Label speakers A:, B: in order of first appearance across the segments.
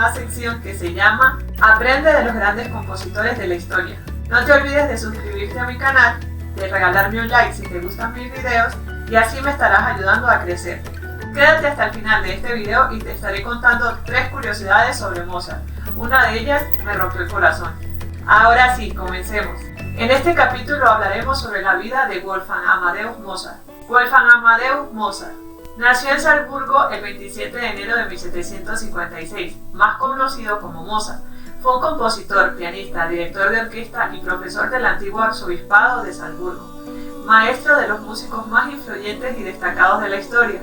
A: nueva sección que se llama Aprende de los grandes compositores de la historia. No te olvides de suscribirte a mi canal, de regalarme un like si te gustan mis videos y así me estarás ayudando a crecer. Quédate hasta el final de este video y te estaré contando 3 curiosidades sobre Mozart. Una de ellas me rompió el corazón. Ahora sí, comencemos. En este capítulo hablaremos sobre la vida de Wolfgang Amadeus Mozart. Wolfgang Amadeus Mozart nació en Salzburgo el 27 de enero de 1756, más conocido como Mozart. Fue un compositor, pianista, director de orquesta y profesor del antiguo arzobispado de Salzburgo, maestro de los músicos más influyentes y destacados de la historia.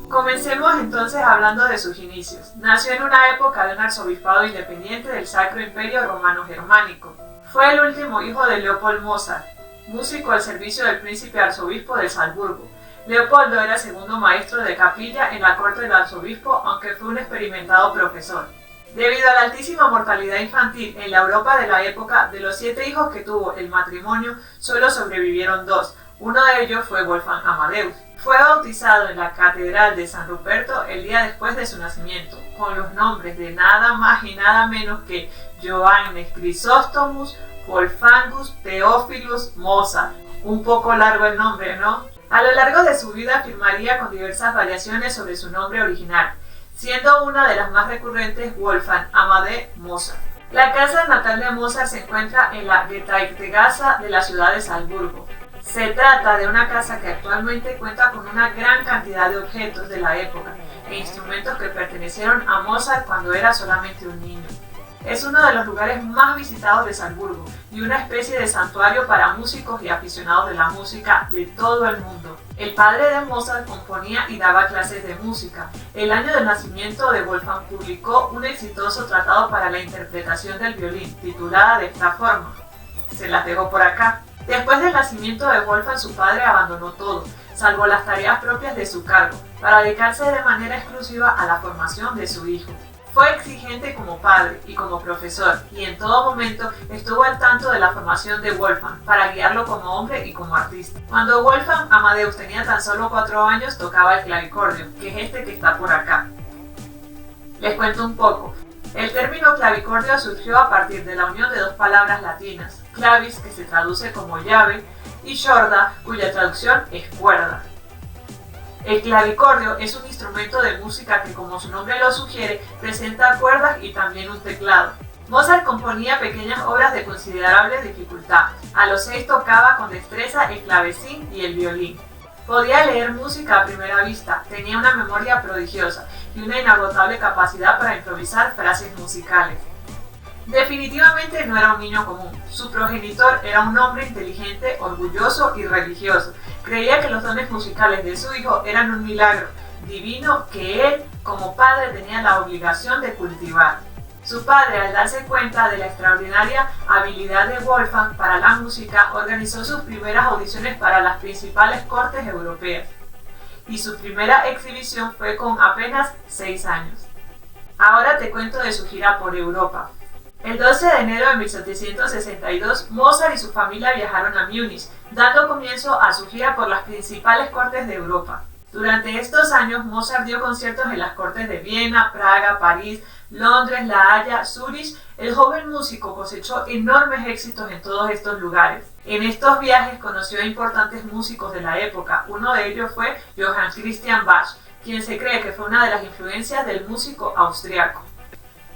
A: Comencemos entonces hablando de sus inicios. Nació en una época de un arzobispado independiente del Sacro Imperio Romano Germánico. Fue el último hijo de Leopold Mozart, músico al servicio del príncipe arzobispo de Salzburgo. Leopoldo era segundo maestro de capilla en la corte del arzobispo, aunque fue un experimentado profesor. Debido a la altísima mortalidad infantil en la Europa de la época, de los 7 hijos que tuvo el matrimonio, solo sobrevivieron 2. Uno de ellos fue Wolfgang Amadeus. Fue bautizado en la Catedral de San Ruperto el día después de su nacimiento, con los nombres de nada más y nada menos que Johannes Chrysostomus Wolfgangus Theophilus Mozart. Un poco largo el nombre, ¿no? A lo largo de su vida firmaría con diversas variaciones sobre su nombre original, siendo una de las más recurrentes Wolfgang Amadeus Mozart. La casa natal de Mozart se encuentra en la Getreidegasse de la ciudad de Salzburgo. Se trata de una casa que actualmente cuenta con una gran cantidad de objetos de la época e instrumentos que pertenecieron a Mozart cuando era solamente un niño. Es uno de los lugares más visitados de Salzburgo y una especie de santuario para músicos y aficionados de la música de todo el mundo. El padre de Mozart componía y daba clases de música. El año del nacimiento de Wolfgang publicó un exitoso tratado para la interpretación del violín, titulada de esta forma. Se las dejo por acá. Después del nacimiento de Wolfgang, su padre abandonó todo, salvo las tareas propias de su cargo, para dedicarse de manera exclusiva a la formación de su hijo. Fue exigente como padre y como profesor, y en todo momento estuvo al tanto de la formación de Wolfgang para guiarlo como hombre y como artista. Cuando Wolfgang Amadeus tenía tan solo 4 años, tocaba el clavicordio, que es este que está por acá. Les cuento un poco. El término clavicordio surgió a partir de la unión de 2 palabras latinas, clavis, que se traduce como llave, y sorda, cuya traducción es cuerda. El clavicordio es un instrumento de música que, como su nombre lo sugiere, presenta cuerdas y también un teclado. Mozart componía pequeñas obras de considerable dificultad. A los 6 tocaba con destreza el clavecín y el violín. Podía leer música a primera vista, tenía una memoria prodigiosa y una inagotable capacidad para improvisar frases musicales. Definitivamente no era un niño común. Su progenitor era un hombre inteligente, orgulloso y religioso. Creía que los dones musicales de su hijo eran un milagro divino que él, como padre, tenía la obligación de cultivar. Su padre, al darse cuenta de la extraordinaria habilidad de Wolfgang para la música, organizó sus primeras audiciones para las principales cortes europeas. Y su primera exhibición fue con apenas 6 años. Ahora te cuento de su gira por Europa. El 12 de enero de 1762, Mozart y su familia viajaron a Múnich, dando comienzo a su gira por las principales cortes de Europa. Durante estos años, Mozart dio conciertos en las cortes de Viena, Praga, París, Londres, La Haya, Zúrich. El joven músico cosechó enormes éxitos en todos estos lugares. En estos viajes conoció a importantes músicos de la época. Uno de ellos fue Johann Christian Bach, quien se cree que fue una de las influencias del músico austriaco.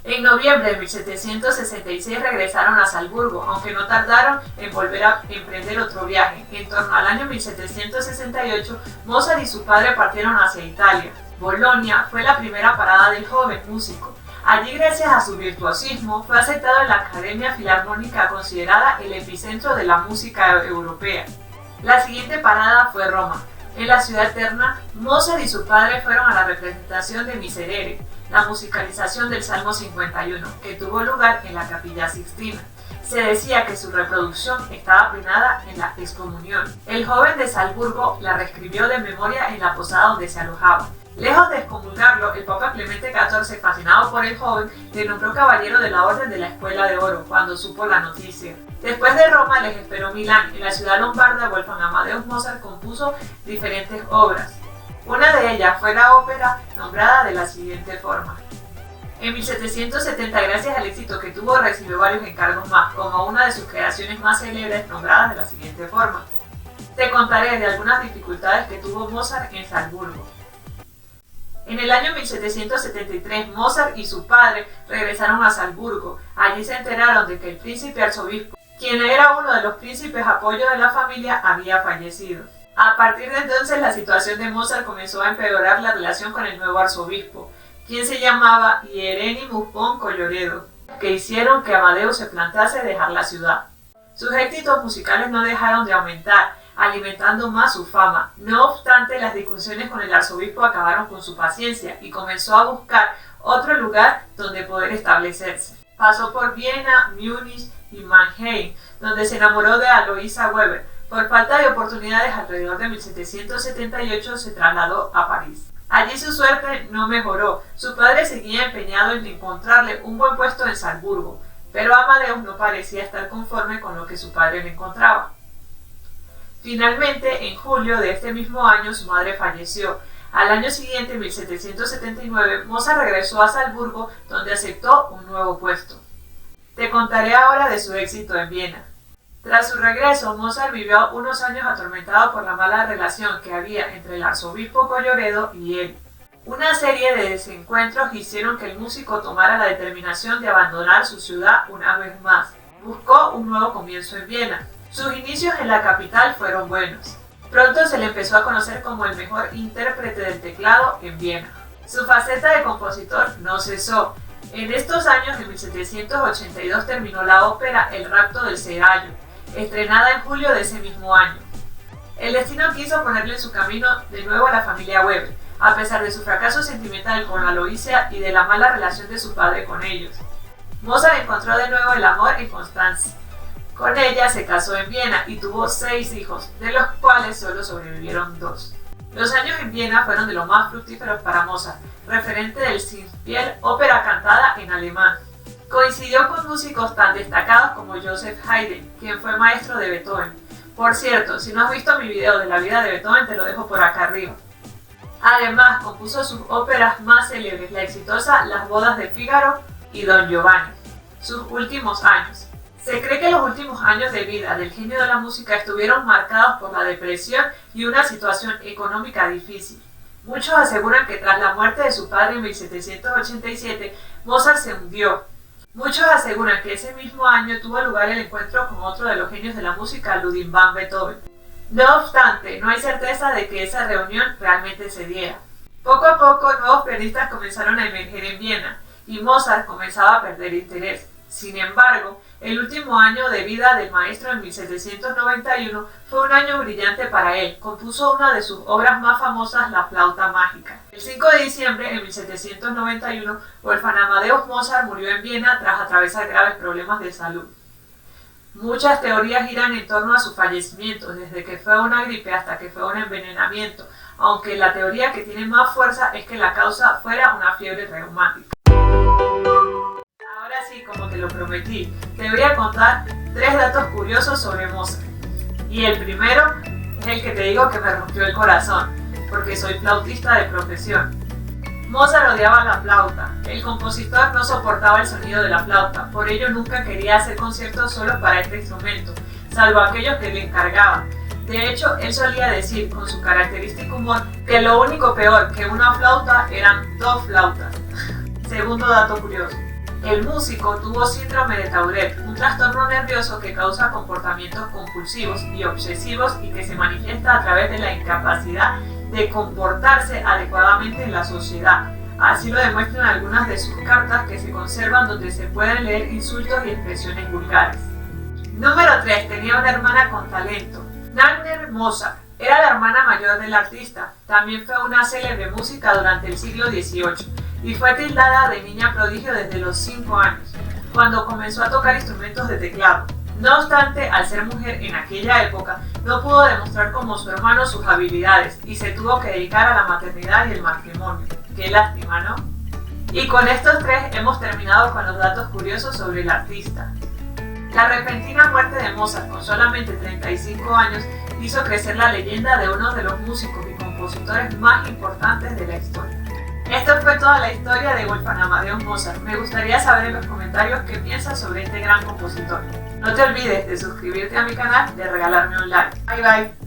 A: En noviembre de 1766 regresaron a Salzburgo, aunque no tardaron en volver a emprender otro viaje. En torno al año 1768, Mozart y su padre partieron hacia Italia. Bolonia fue la primera parada del joven músico. Allí, gracias a su virtuosismo, fue aceptado en la Academia Filarmónica, considerada el epicentro de la música europea. La siguiente parada fue Roma. En la ciudad eterna, Mozart y su padre fueron a la representación de Miserere, la musicalización del Salmo 51, que tuvo lugar en la Capilla Sixtina. Se decía que su reproducción estaba peinada en la excomunión. El joven de Salzburgo la reescribió de memoria en la posada donde se alojaba. Lejos de excomulgarlo, el Papa Clemente XIV, fascinado por el joven, le nombró caballero de la Orden de la Espuela de Oro cuando supo la noticia. Después de Roma les esperó Milán. En la ciudad lombarda, Wolfgang Amadeus Mozart compuso diferentes obras. Una de ellas fue la ópera nombrada de la siguiente forma: En 1770, gracias al éxito que tuvo, recibió varios encargos más, como una de sus creaciones más célebres nombradas de la siguiente forma. Te contaré de algunas dificultades que tuvo Mozart en Salzburgo. En el año 1773, Mozart y su padre regresaron a Salzburgo. Allí se enteraron de que el príncipe arzobispo, quien era uno de los príncipes apoyo de la familia, había fallecido. A partir de entonces, la situación de Mozart comenzó a empeorar la relación con el nuevo arzobispo, quien se llamaba Hieronymus von Colloredo, que hicieron que Amadeus se plantease dejar la ciudad. Sus éxitos musicales no dejaron de aumentar, alimentando más su fama. No obstante, las discusiones con el arzobispo acabaron con su paciencia y comenzó a buscar otro lugar donde poder establecerse. Pasó por Viena, Múnich y Mannheim, donde se enamoró de Aloisa Weber. Por falta de oportunidades, alrededor de 1778 se trasladó a París. Allí su suerte no mejoró. Su padre seguía empeñado en encontrarle un buen puesto en Salzburgo, pero Amadeus no parecía estar conforme con lo que su padre le encontraba. Finalmente, en julio de este mismo año, su madre falleció. Al año siguiente, en 1779, Mozart regresó a Salzburgo, donde aceptó un nuevo puesto. Te contaré ahora de su éxito en Viena. Tras su regreso, Mozart vivió unos años atormentado por la mala relación que había entre el arzobispo Colloredo y él. Una serie de desencuentros hicieron que el músico tomara la determinación de abandonar su ciudad una vez más. Buscó un nuevo comienzo en Viena. Sus inicios en la capital fueron buenos. Pronto se le empezó a conocer como el mejor intérprete del teclado en Viena. Su faceta de compositor no cesó. En estos años, en 1782, terminó la ópera El rapto del Serrallo, estrenada en julio de ese mismo año. El destino quiso ponerle en su camino de nuevo a la familia Weber, a pesar de su fracaso sentimental con Aloysia y de la mala relación de su padre con ellos. Mozart encontró de nuevo el amor en Constanza. Con ella se casó en Viena y tuvo 6 hijos, de los cuales solo sobrevivieron 2. Los años en Viena fueron de los más fructíferos para Mozart, referente del Singspiel, ópera cantada en alemán. Coincidió con músicos tan destacados como Joseph Haydn, quien fue maestro de Beethoven. Por cierto, si no has visto mi video de la vida de Beethoven, te lo dejo por acá arriba. Además, compuso sus óperas más célebres, la exitosa Las bodas de Fígaro y Don Giovanni. Sus últimos años. Se cree que los últimos años de vida del genio de la música estuvieron marcados por la depresión y una situación económica difícil. Muchos aseguran que tras la muerte de su padre en 1787, Mozart se hundió. Muchos aseguran que ese mismo año tuvo lugar el encuentro con otro de los genios de la música, Ludwig van Beethoven. No obstante, no hay certeza de que esa reunión realmente se diera. Poco a poco, nuevos pianistas comenzaron a emerger en Viena y Mozart comenzaba a perder interés. Sin embargo, el último año de vida del maestro en 1791 fue un año brillante para él. Compuso una de sus obras más famosas, La flauta mágica. El 5 de diciembre de 1791, Wolfgang Amadeus Mozart murió en Viena tras atravesar graves problemas de salud. Muchas teorías giran en torno a su fallecimiento, desde que fue una gripe hasta que fue un envenenamiento, aunque la teoría que tiene más fuerza es que la causa fuera una fiebre reumática. Ahora sí, como te lo prometí, te voy a contar 3 datos curiosos sobre Mozart. Y el primero es el que te digo que me rompió el corazón, porque soy flautista de profesión. Mozart odiaba la flauta. El compositor no soportaba el sonido de la flauta, por ello nunca quería hacer conciertos solo para este instrumento, salvo aquellos que le encargaban. De hecho, él solía decir, con su característico humor, que lo único peor que una flauta eran 2 flautas. Segundo dato curioso. El músico tuvo síndrome de Tourette, un trastorno nervioso que causa comportamientos compulsivos y obsesivos y que se manifiesta a través de la incapacidad de comportarse adecuadamente en la sociedad. Así lo demuestran algunas de sus cartas que se conservan, donde se pueden leer insultos y expresiones vulgares. Número 3. Tenía una hermana con talento. Nannerl Mozart era la hermana mayor del artista. También fue una célebre música durante el siglo XVIII y fue tildada de niña prodigio desde los 5 años, cuando comenzó a tocar instrumentos de teclado. No obstante, al ser mujer en aquella época, no pudo demostrar como su hermano sus habilidades y se tuvo que dedicar a la maternidad y el matrimonio. Qué lástima, ¿no? Y con estos 3 hemos terminado con los datos curiosos sobre el artista. La repentina muerte de Mozart con solamente 35 años hizo crecer la leyenda de uno de los músicos y compositores más importantes de la historia. Esto fue toda la historia de Wolfgang Amadeus Mozart. Me gustaría saber en los comentarios qué piensas sobre este gran compositor. No te olvides de suscribirte a mi canal, de regalarme un like. Bye bye.